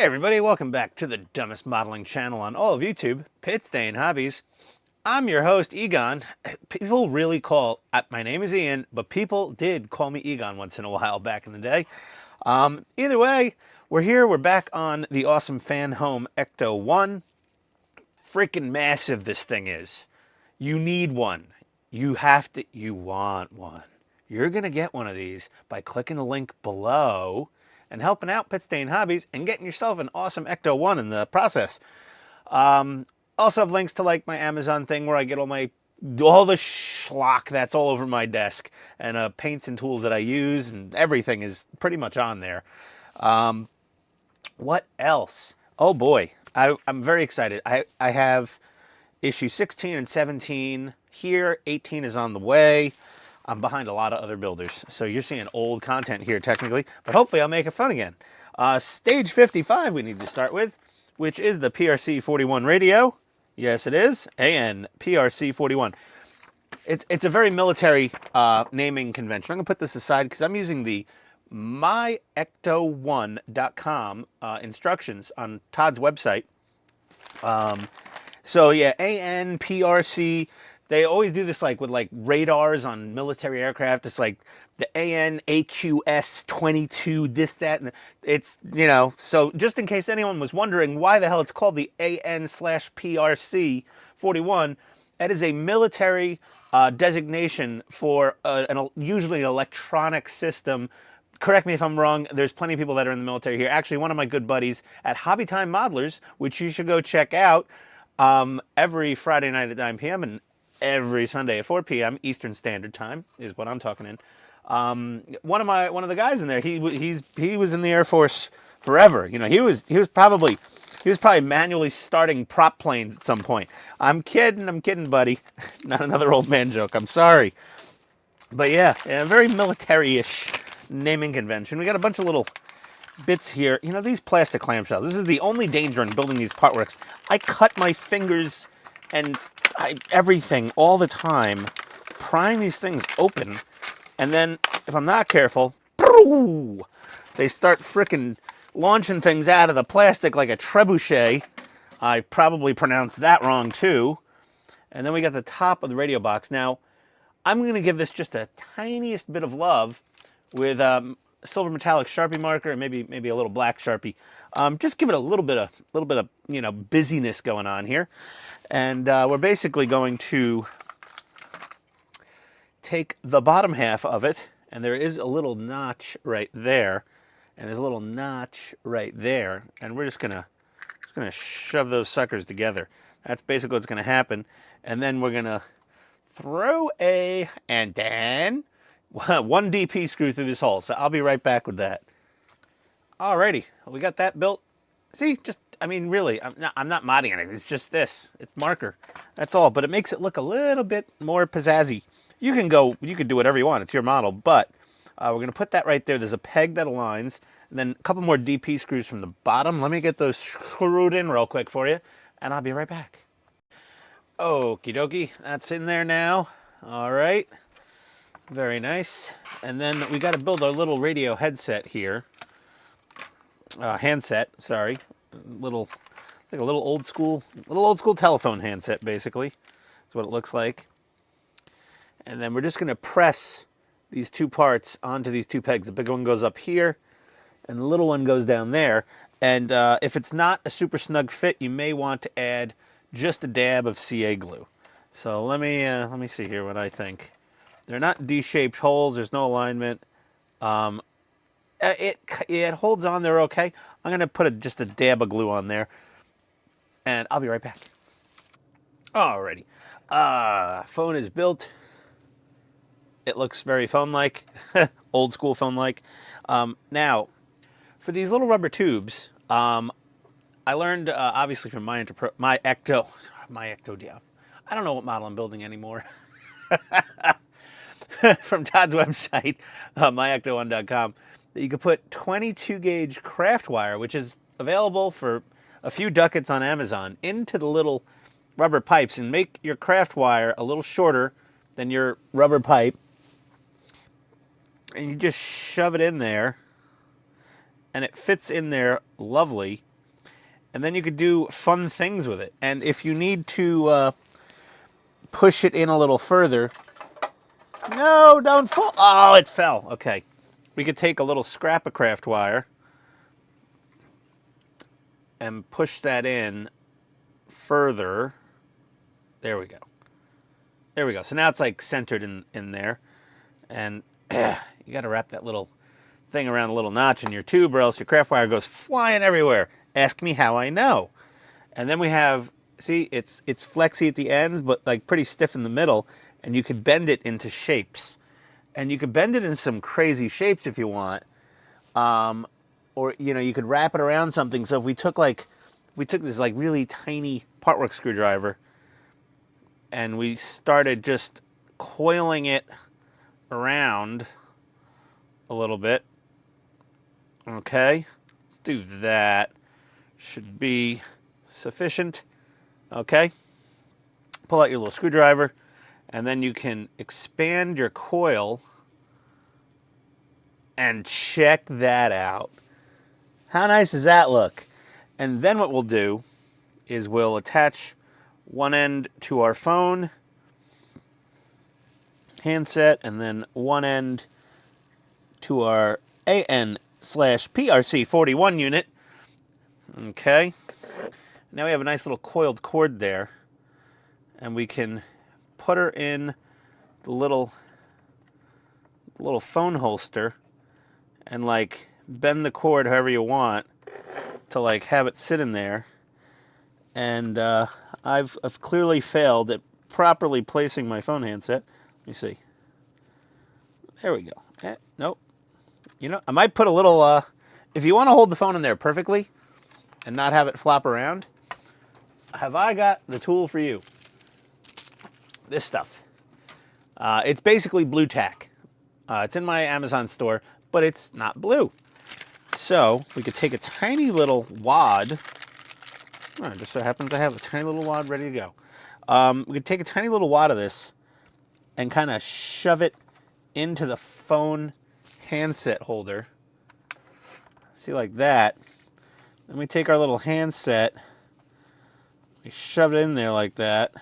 Hey everybody, welcome back to the dumbest modeling channel on all of YouTube, Pit Stain Hobbies. I'm your host, Egon. People really call, my name is Ian, but people did call me Egon once in a while back in the day. Either way, we're here, we're back on the awesome Fanhome Ecto-1. Freaking massive this thing is. You need one. You want one. You're going to get one of these by clicking the link below and helping out Pit Stain Hobbies and getting yourself an awesome Ecto-1 in the process. Also have links to like my Amazon thing where I get all the schlock that's all over my desk and paints and tools that I use, and everything is pretty much on there. What else? Oh boy, I'm very excited. I have issue 16 and 17 here. 18 is on the way. I'm behind a lot of other builders, so you're seeing old content here technically, but hopefully I'll make it fun again. Stage 55 we need to start with, which is the PRC-41 radio. Yes, it is. AN PRC-41. It's a very military naming convention. I'm going to put this aside because I'm using the myecto1.com instructions on Todd's website. So yeah, ANPRC, they always do this like with like radars on military aircraft. It's like the ANAQS-22, this, that, and it's, you know, so just in case anyone was wondering why the hell it's called the AN/PRC-41, that is a military designation for usually an electronic system. Correct me if I'm wrong, there's plenty of people that are in the military here. Actually, one of my good buddies at Hobby Time Modelers, which you should go check out, every Friday night at 9 p.m. and every Sunday at 4 p.m. Eastern Standard Time is what I'm talking in. One of the guys in there, he was in the Air Force forever. You know, he was probably manually starting prop planes at some point. I'm kidding, buddy. Not another old man joke. I'm sorry. But yeah, very military-ish naming convention. We got a bunch of little bits here. You know, these plastic clamshells. This is the only danger in building these partworks. I cut my fingers and everything all the time, prying these things open, and then if I'm not careful, they start frickin' launching things out of the plastic like a trebuchet. I probably pronounced that wrong too. And then we got the top of the radio box. Now, I'm going to give this just a tiniest bit of love with silver metallic Sharpie marker and maybe a little black Sharpie. Just give it a little bit of you know, busyness going on here. And we're basically going to take the bottom half of it, and there is a little notch right there, and there's a little notch right there, and we're just gonna shove those suckers together. That's basically what's gonna happen. And then we're gonna throw and then one DP screw through this hole. So I'll be right back with that. Alrighty, we got that built. See, I mean, really, I'm not modding anything. It's just this. It's marker. That's all. But it makes it look a little bit more pizzazzy. You can do whatever you want. It's your model. But we're going to put that right there. There's a peg that aligns. And then a couple more DP screws from the bottom. Let me get those screwed in real quick for you. And I'll be right back. Okie dokie. That's in there now. All right. Very nice. And then we got to build our little radio headset here. Handset, sorry. Like a little old school telephone handset, basically. That's what it looks like. And then we're just going to press these two parts onto these two pegs. The big one goes up here, and the little one goes down there. And if it's not a super snug fit, you may want to add just a dab of CA glue. So let me see here what I think. They're not D-shaped holes. There's no alignment. It holds on there okay. I'm going to put just a dab of glue on there, and I'll be right back. Alrighty. Phone is built. It looks very phone-like, old school phone-like. Now, for these little rubber tubes, I learned obviously from my Ecto. I don't know what model I'm building anymore. From Todd's website, myecto1.com, that you could put 22 gauge craft wire, which is available for a few ducats on Amazon, into the little rubber pipes and make your craft wire a little shorter than your rubber pipe. And you just shove it in there, and it fits in there lovely. And then you could do fun things with it. And if you need to push it in a little further, no, don't fall. Oh, it fell. Okay. We could take a little scrap of craft wire and push that in further. There we go. There we go. So now it's like centered in there. And you got to wrap that little thing around a little notch in your tube or else your craft wire goes flying everywhere. Ask me how I know. And then we have, see, it's flexy at the ends, but like pretty stiff in the middle. And you could bend it into shapes. And you could bend it in some crazy shapes if you want. Or, you know, you could wrap it around something. So if we took this like really tiny partwork screwdriver and we started just coiling it around a little bit. Okay, let's do that. Should be sufficient. Okay, pull out your little screwdriver and then you can expand your coil and check that out. How nice does that look? And then what we'll do is we'll attach one end to our phone handset and then one end to our AN/PRC41 unit. Okay. Now we have a nice little coiled cord there. And we can put her in the little phone holster and like bend the cord however you want to like have it sit in there. And I've clearly failed at properly placing my phone handset. Let me see. There we go. Nope. You know, I might put a little, if you want to hold the phone in there perfectly and not have it flop around, have I got the tool for you? This stuff. It's basically blue tack. It's in my Amazon store, but it's not blue. So we could take a tiny little wad. Oh, it just so happens I have a tiny little wad ready to go. We could take a tiny little wad of this and kind of shove it into the phone handset holder. See, like that. Then we take our little handset, we shove it in there like that.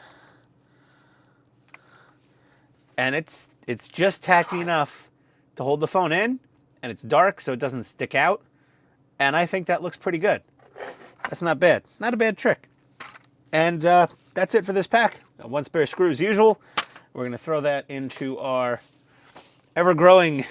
And it's just tacky enough to hold the phone in, and it's dark so it doesn't stick out. And I think that looks pretty good. That's not bad. Not a bad trick. And that's it for this pack. One spare screw as usual. We're going to throw that into our ever-growing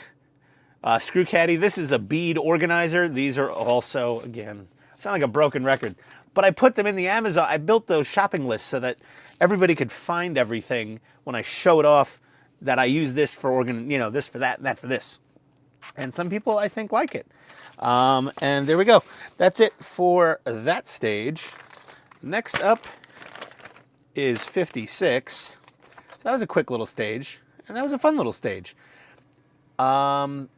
screw caddy. This is a bead organizer. These are also, again, sound like a broken record, but I put them in the Amazon. I built those shopping lists so that everybody could find everything when I show it off, that I use this for this for that, that for this. And some people, I think, like it. And there we go. That's it for that stage. Next up is 56. So that was a quick little stage, and that was a fun little stage. Our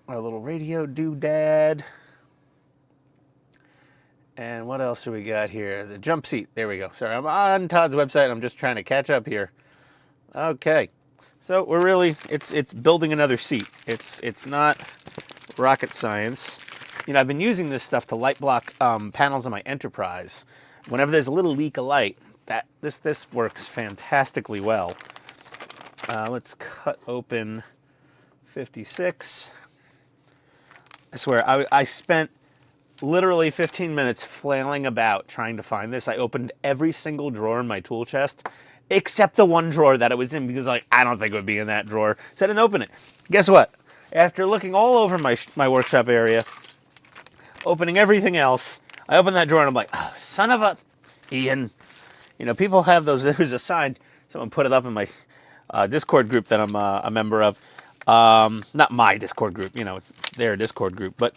little radio doodad. And what else do we got here? The jump seat. There we go. Sorry, I'm on Todd's website. I'm just trying to catch up here. Okay. So we're really, it's building another seat. It's not rocket science. You know, I've been using this stuff to light block panels on my Enterprise. Whenever there's a little leak of light, this works fantastically well. Let's cut open 56. I swear, I spent literally 15 minutes flailing about trying to find this. I opened every single drawer in my tool chest, except the one drawer that it was in, because like, I don't think it would be in that drawer. So I didn't open it. Guess what? After looking all over my workshop area, opening everything else, I opened that drawer and I'm like, oh, son of a Ian. You know, people have those. There's a sign. Someone put it up in my Discord group that I'm a member of. Not my Discord group. You know, it's their Discord group. But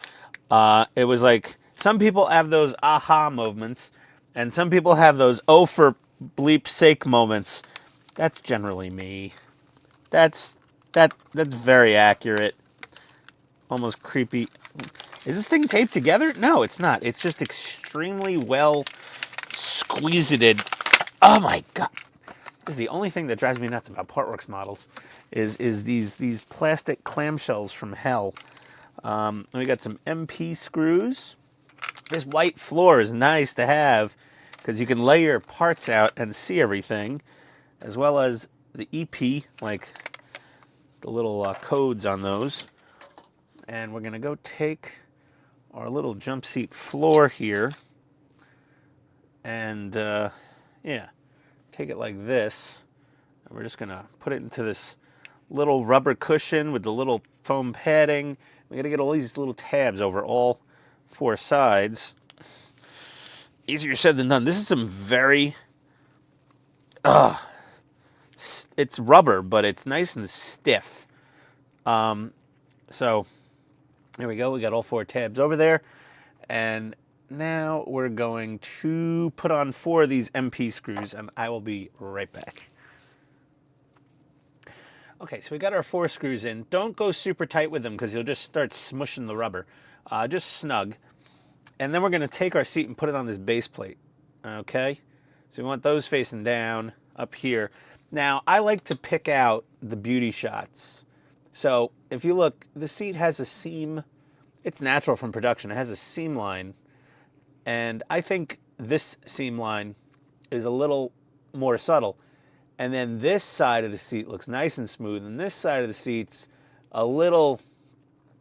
it was like, some people have those aha moments, and some people have those oh for bleep sake moments. That's generally me. That's very accurate. Almost creepy. Is this thing taped together? No, it's not. It's just extremely well squeezeted. Oh my God. This is the only thing that drives me nuts about Partworks models is these plastic clamshells from hell. We got some MP screws. This white floor is nice to have because you can lay your parts out and see everything, as well as the EP, like the little codes on those. And we're going to go take our little jump seat floor here and, yeah, take it like this. And we're just going to put it into this little rubber cushion with the little foam padding. We got to get all these little tabs over all 4 sides. Easier said than done. This is some very, it's rubber, but it's nice and stiff. So there we go. We got all 4 tabs over there. And now we're going to put on 4 of these MP screws, and I will be right back. Okay, so we got our 4 screws in. Don't go super tight with them because you'll just start smushing the rubber. Just snug. And then we're going to take our seat and put it on this base plate. Okay? So we want those facing down up here. Now, I like to pick out the beauty shots. So if you look, the seat has a seam. It's natural from production. It has a seam line. And I think this seam line is a little more subtle. And then this side of the seat looks nice and smooth. And this side of the seat's a little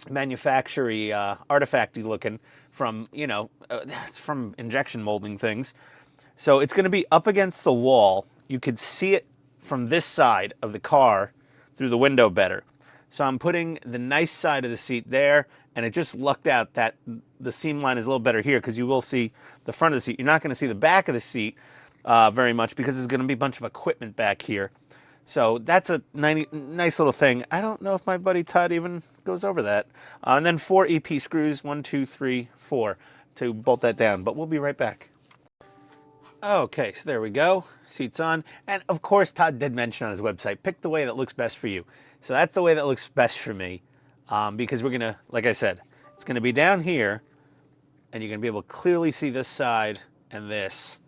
manufacturing artifacty looking from, you know, it's from injection molding things. So it's going to be up against the wall. You could see it from this side of the car through the window better. So I'm putting the nice side of the seat there, and it just lucked out that the seam line is a little better here because you will see the front of the seat. You're not going to see the back of the seat very much because there's going to be a bunch of equipment back here. So that's a nice little thing. I don't know if my buddy Todd even goes over that. And then 4 EP screws, 1, 2, 3, 4 to bolt that down. But we'll be right back. Okay, so there we go. Seat's on. And of course, Todd did mention on his website, pick the way that looks best for you. So that's the way that looks best for me. Because we're going to, like I said, it's going to be down here. And you're going to be able to clearly see this side and this.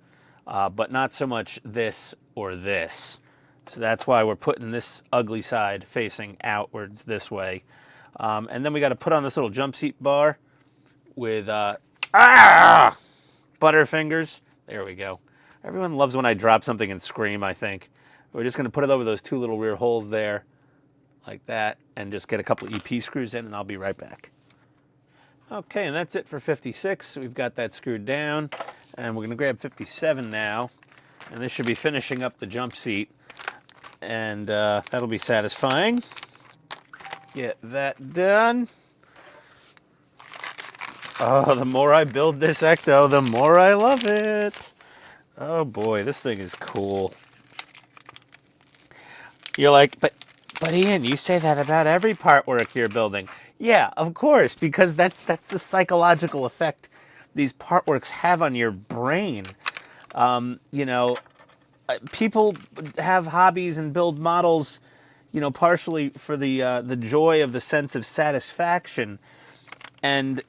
But not so much this or this. So that's why we're putting this ugly side facing outwards this way. And then we got to put on this little jump seat bar with butterfingers. There we go. Everyone loves when I drop something and scream, I think. We're just going to put it over those 2 little rear holes there, like that, and just get a couple EP screws in, and I'll be right back. Okay, and that's it for 56. We've got that screwed down, and we're going to grab 57 now, and this should be finishing up the jump seat. And that'll be satisfying. Get that done. Oh, the more I build this Ecto, the more I love it. Oh boy, this thing is cool. You're like, but Ian, you say that about every part work you're building. Yeah, of course, because that's the psychological effect these part works have on your brain. You know, people have hobbies and build models, you know, partially for the joy of the sense of satisfaction. And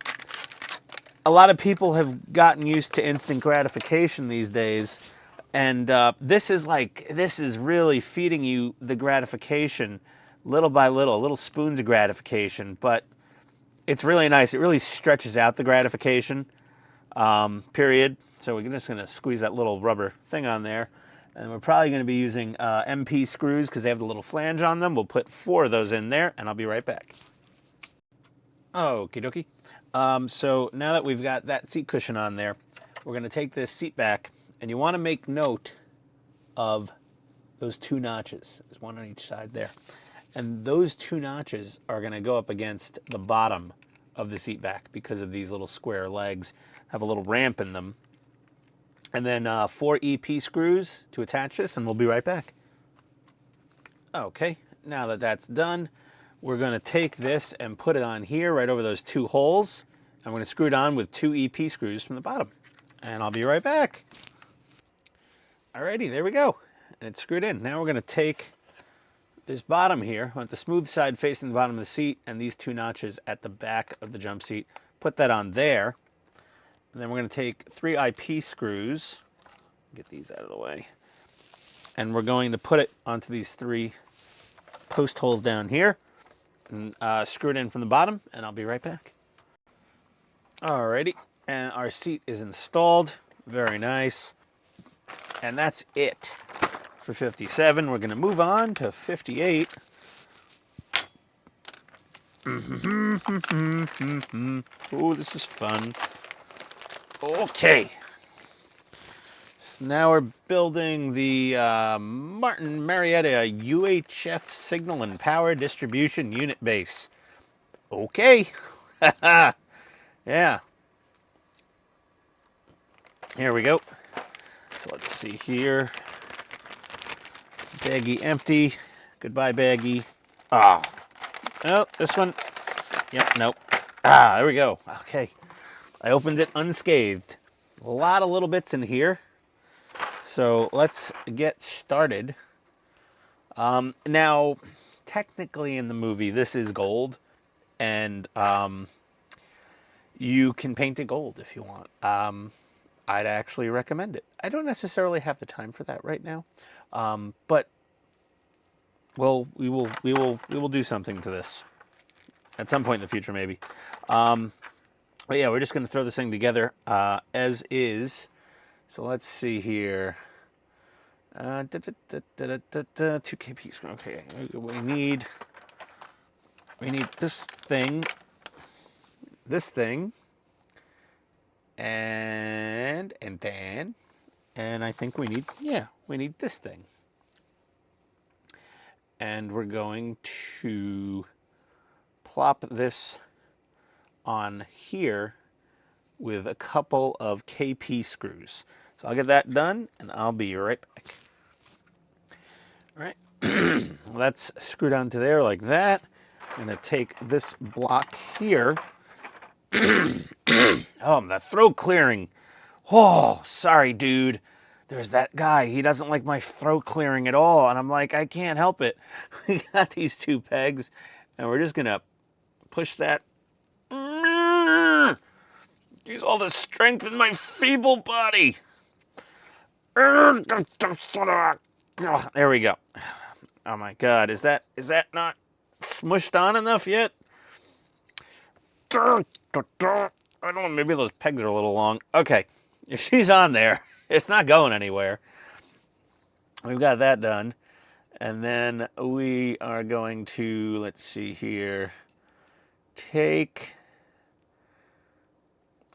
a lot of people have gotten used to instant gratification these days. And this is really feeding you the gratification little by little spoons of gratification. But it's really nice. It really stretches out the gratification period. So we're just going to squeeze that little rubber thing on there. And we're probably going to be using MP screws because they have the little flange on them. We'll put 4 of those in there, and I'll be right back. Okie dokie. So now that we've got that seat cushion on there, we're going to take this seat back, and you want to make note of those 2 notches. There's one on each side there. And those 2 notches are going to go up against the bottom of the seat back because of these little square legs, have a little ramp in them. And then 4 EP screws to attach this, and we'll be right back. Okay, now that that's done, we're going to take this and put it on here right over those 2 holes. I'm going to screw it on with 2 EP screws from the bottom. And I'll be right back. Alrighty, there we go. And it's screwed in. Now we're going to take this bottom here, on the smooth side facing the bottom of the seat, and these 2 notches at the back of the jump seat. Put that on there. And then we're going to take 3 IP screws, get these out of the way, and we're going to put it onto these 3 post holes down here, and screw it in from the bottom, and I'll be right back. Alrighty, And our seat is installed. Very nice. And that's it for 57. We're going to move on to 58. Oh, this is fun. Okay. So now we're building the Martin Marietta UHF Signal and Power Distribution Unit Base. Okay. Yeah. Here we go. So let's see here. Baggie empty. Goodbye, baggie. Ah. Oh, this one. Yep, nope. Ah, there we go. Okay. I opened it unscathed. A lot of little bits in here. So let's get started. Now, technically in the movie, this is gold. And you can paint it gold if you want. I'd actually recommend it. I don't necessarily have the time for that right now. But well, we will do something to this at some point in the future, maybe. But yeah, we're just going to throw this thing together as is. So let's see here. 2K piece. Okay, we need this thing, and I think we need this thing. And we're going to plop this on here with a couple of KP screws. So I'll get that done and I'll be right back. All right, well, that's screwed onto there like that. I'm gonna take this block here. Oh, the throat clearing. Oh, sorry, dude. There's that guy. He doesn't like my throat clearing at all. And I'm like, I can't help it. We got these two pegs, and we're just going to push that. Use all the strength in my feeble body. There we go. Oh, my God. Is that not smushed on enough yet? I don't know. Maybe those pegs are a little long. Okay. If she's on there, it's not going anywhere. We've got that done. And then we are going to, let's see here,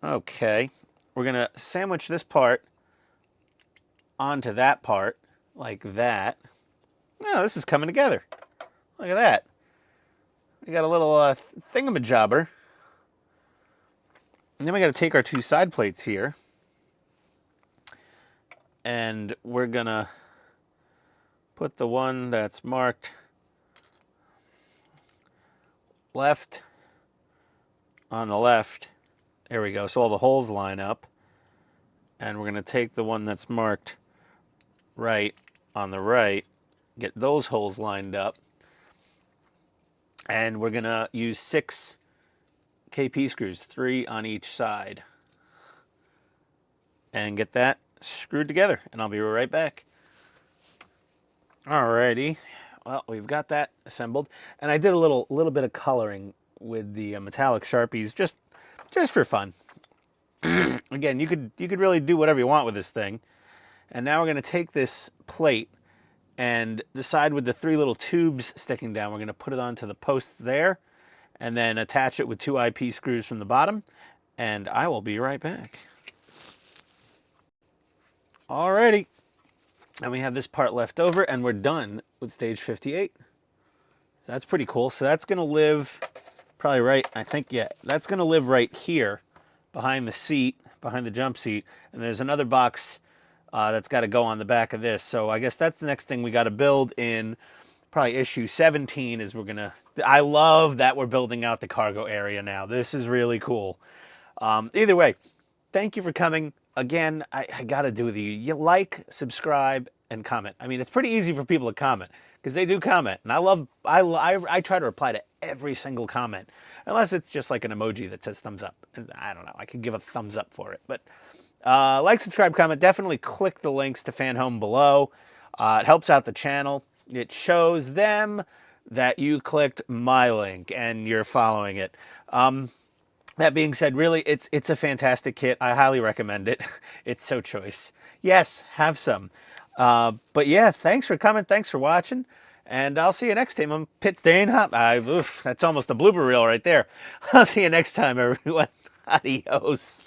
okay, we're going to sandwich this part onto that part, like that. Oh, this is coming together. Look at that. We got a little thingamajobber. And then we got to take our two side plates here. And we're going to put the one that's marked left on the left. There we go. So all the holes line up. And we're going to take the one that's marked right on the right, get those holes lined up. And we're going to use 6 KP screws, 3 on each side. And get that screwed together. And I'll be right back. Alrighty. Well, we've got that assembled. And I did a little bit of coloring with the metallic Sharpies just for fun. Again, you could really do whatever you want with this thing. And now we're going to take this plate and the side with the 3 little tubes sticking down, we're going to put it onto the posts there and then attach it with 2 IP screws from the bottom. And I will be right back. Alrighty. And we have this part left over and we're done with stage 58. So that's pretty cool. So that's going to live probably right, I think, yeah, that's going to live right here behind the seat, behind the jump seat. And there's another box that's got to go on the back of this. So I guess that's the next thing we got to build in probably issue 17 is we're going to, I love that we're building out the cargo area now. This is really cool. Either way, thank you for coming. Again, I got to do with you like, subscribe, and comment. I mean, it's pretty easy for people to comment because they do comment. And I try to reply to every single comment, unless it's just like an emoji that says thumbs up. And I don't know, I could give a thumbs up for it. But like, subscribe, comment. Definitely click the links to Fanhome below. It helps out the channel. It shows them that you clicked my link and you're following it. That being said, really, it's a fantastic kit. I highly recommend it. It's so choice. Yes, have some. But yeah, thanks for coming. Thanks for watching. And I'll see you next time on Pit Staying Hot. Oof, that's almost a blooper reel right there. I'll see you next time, everyone. Adios.